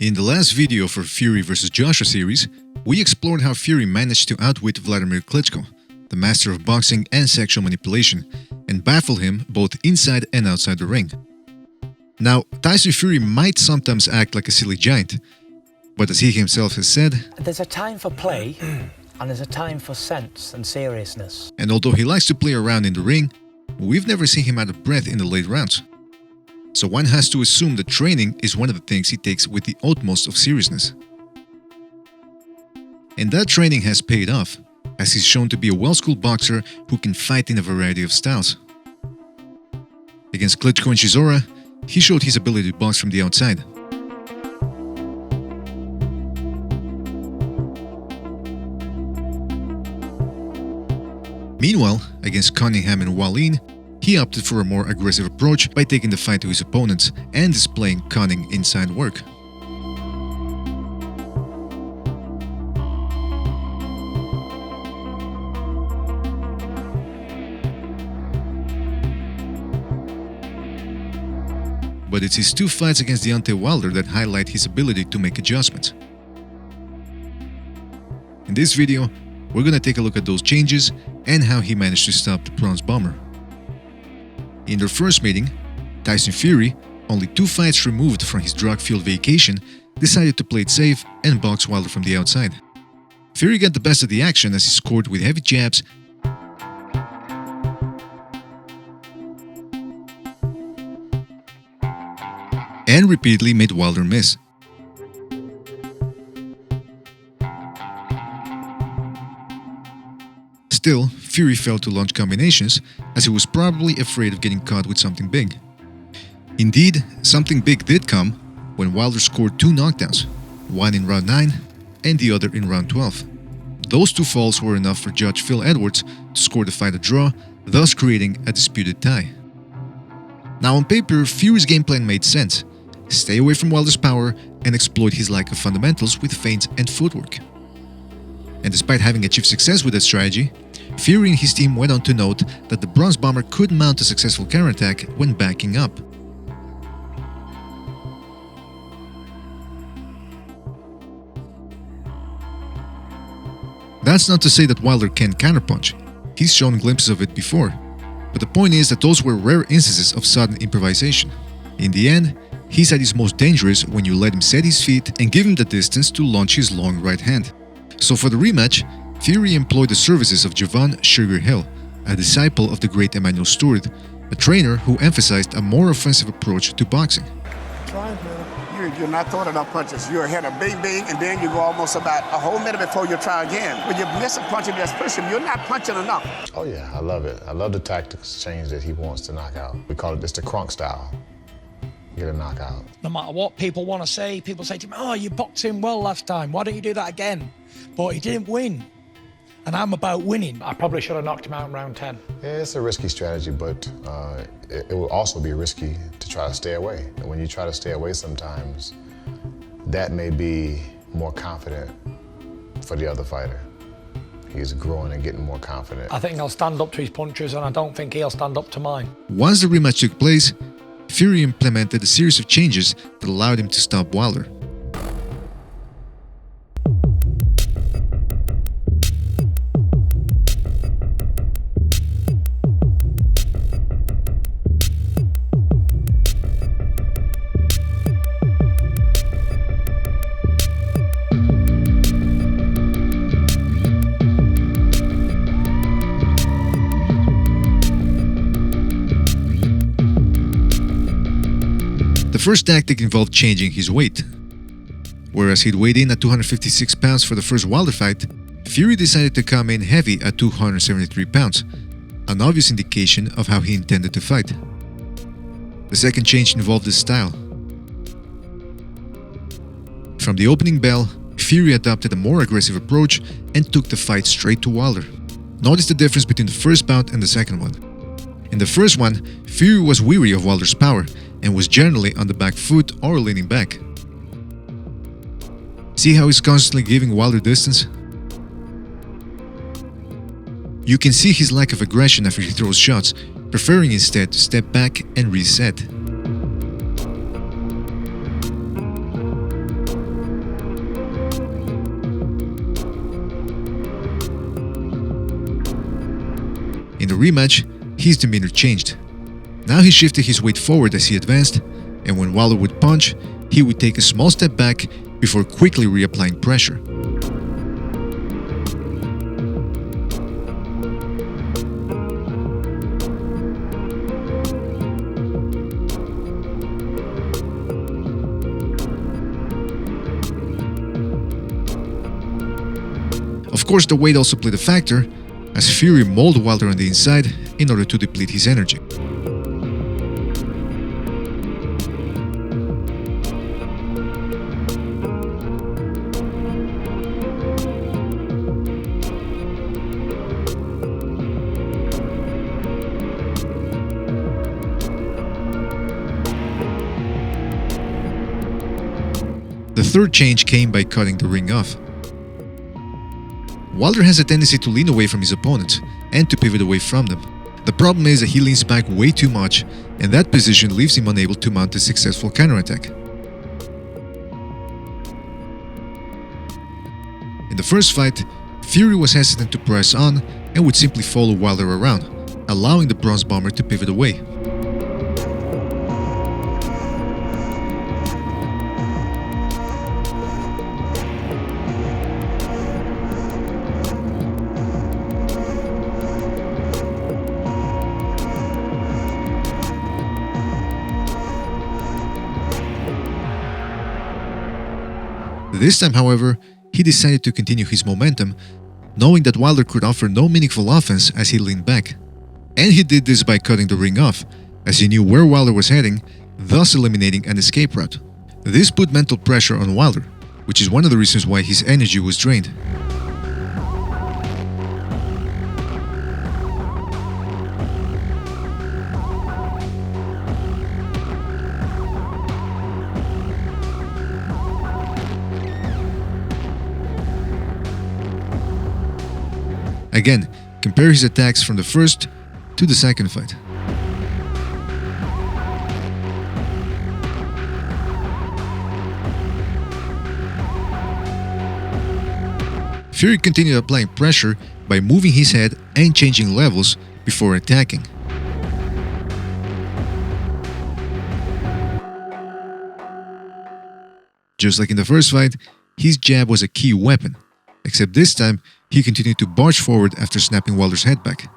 In the last video for Fury vs Joshua series, we explored how Fury managed to outwit Vladimir Klitschko, the master of boxing and sexual manipulation, and baffle him both inside and outside the ring. Now, Tyson Fury might sometimes act like a silly giant, but as he himself has said, there's a time for play, and there's a time for sense and seriousness. And although he likes to play around in the ring, we've never seen him out of breath in the late rounds. So one has to assume that training is one of the things he takes with the utmost of seriousness. And that training has paid off, as he's shown to be a well-schooled boxer who can fight in a variety of styles. Against Klitschko and Chisora, he showed his ability to box from the outside. Meanwhile, against Cunningham and Wallin, he opted for a more aggressive approach by taking the fight to his opponents and displaying cunning inside work. But it's his two fights against Deontay Wilder that highlight his ability to make adjustments. In this video, we're gonna take a look at those changes and how he managed to stop the Bronze Bomber. In their first meeting, Tyson Fury, only 2 fights removed from his drug-fueled vacation, decided to play it safe and box Wilder from the outside. Fury got the best of the action as he scored with heavy jabs and repeatedly made Wilder miss. Still, Fury failed to launch combinations as he was probably afraid of getting caught with something big. Indeed, something big did come when Wilder scored 2 knockdowns, one in round 9 and the other in round 12. Those 2 falls were enough for Judge Phil Edwards to score the fight a draw, thus creating a disputed tie. Now on paper, Fury's game plan made sense: stay away from Wilder's power and exploit his lack of fundamentals with feints and footwork. And despite having achieved success with that strategy, Fury and his team went on to note that the Bronze Bomber could mount a successful counterattack when backing up. That's not to say that Wilder can't counterpunch. He's shown glimpses of it before. But the point is that those were rare instances of sudden improvisation. In the end, he's at his most dangerous when you let him set his feet and give him the distance to launch his long right hand. So for the rematch, Fury employed the services of Javon Sugar Hill, a disciple of the great Emmanuel Stewart, a trainer who emphasized a more offensive approach to boxing. You're not throwing enough punches. You're hit a bing bing, and then you go almost about a whole minute before you try again. When you miss a punch and just push him, you're not punching enough. Oh yeah, I love it. I love the tactics change that he wants to knock out. We call it just the crunk style. Get a knockout. No matter what people want to say, people say to me, oh, you boxed him well last time, why don't you do that again? But he didn't win, and I'm about winning. I probably should have knocked him out in round 10. Yeah, it's a risky strategy, but it will also be risky to try to stay away. And when you try to stay away sometimes, that may be more confident for the other fighter. He's growing and getting more confident. I think I'll stand up to his punches, and I don't think he'll stand up to mine. Once the rematch took place, Fury implemented a series of changes that allowed him to stop Wilder. The first tactic involved changing his weight. Whereas he'd weighed in at 256 pounds for the first Wilder fight, Fury decided to come in heavy at 273 pounds, an obvious indication of how he intended to fight. The second change involved his style. From the opening bell, Fury adopted a more aggressive approach and took the fight straight to Wilder. Notice the difference between the first bout and the second one. In the first one, Fury was weary of Wilder's power and was generally on the back foot or leaning back. See how he's constantly giving Wilder distance? You can see his lack of aggression after he throws shots, preferring instead to step back and reset. rematch, his demeanor changed. Now he shifted his weight forward as he advanced, and when Wilder would punch, he would take a small step back before quickly reapplying pressure. Of course, the weight also played a factor, as Fury mauled Wilder on the inside in order to deplete his energy. The third change came by cutting the ring off. Wilder has a tendency to lean away from his opponents and to pivot away from them. The problem is that he leans back way too much, and that position leaves him unable to mount a successful counterattack. In the first fight, Fury was hesitant to press on and would simply follow Wilder around, allowing the bronze bomber to pivot away. This time, however, he decided to continue his momentum, knowing that Wilder could offer no meaningful offense as he leaned back. And he did this by cutting the ring off, as he knew where Wilder was heading, thus eliminating an escape route. This put mental pressure on Wilder, which is one of the reasons why his energy was drained. Again, compare his attacks from the first to the second fight. Fury continued applying pressure by moving his head and changing levels before attacking. Just like in the first fight, his jab was a key weapon, except this time he continued to barge forward after snapping Wilder's head back.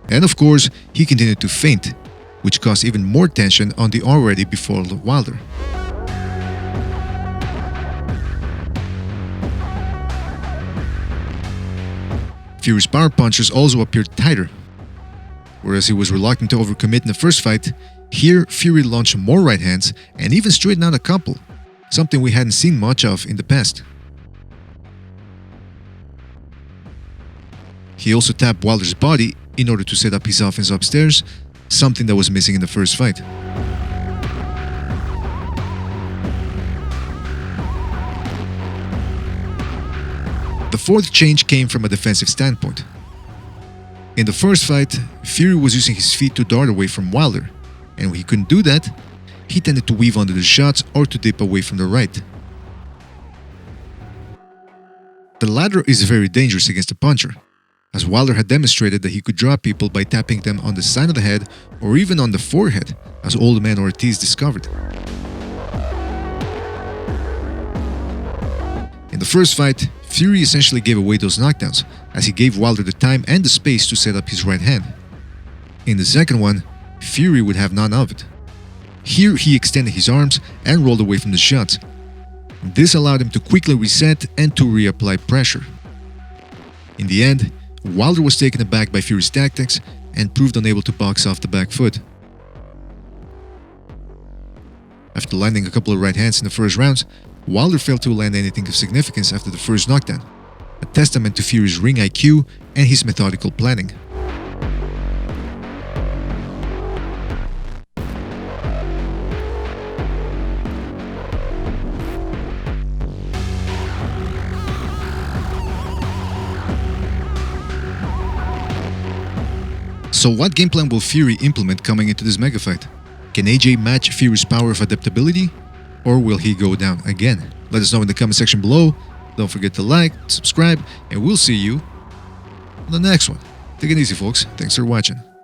And of course, he continued to feint, which caused even more tension on the already befuddled Wilder. Fury's power punches also appeared tighter. Whereas he was reluctant to overcommit in the first fight, here Fury launched more right hands and even straightened out a couple, something we hadn't seen much of in the past. He also tapped Wilder's body in order to set up his offense upstairs, something that was missing in the first fight. The fourth change came from a defensive standpoint. In the first fight, Fury was using his feet to dart away from Wilder, and when he couldn't do that, he tended to weave under the shots or to dip away from the right. The latter is very dangerous against a puncher, as Wilder had demonstrated that he could drop people by tapping them on the side of the head or even on the forehead, as old man Ortiz discovered. In the first fight, Fury essentially gave away those knockdowns, as he gave Wilder the time and the space to set up his right hand. In the second one, Fury would have none of it. Here he extended his arms and rolled away from the shots. This allowed him to quickly reset and to reapply pressure. In the end, Wilder was taken aback by Fury's tactics and proved unable to box off the back foot. After landing a couple of right hands in the first rounds, Wilder failed to land anything of significance after the first knockdown, a testament to Fury's ring IQ and his methodical planning. So what game plan will Fury implement coming into this mega fight? Can AJ match Fury's power of adaptability? Or will he go down again? Let us know in the comment section below. Don't forget to like, subscribe, and we'll see you on the next one. Take it easy, folks. Thanks for watching.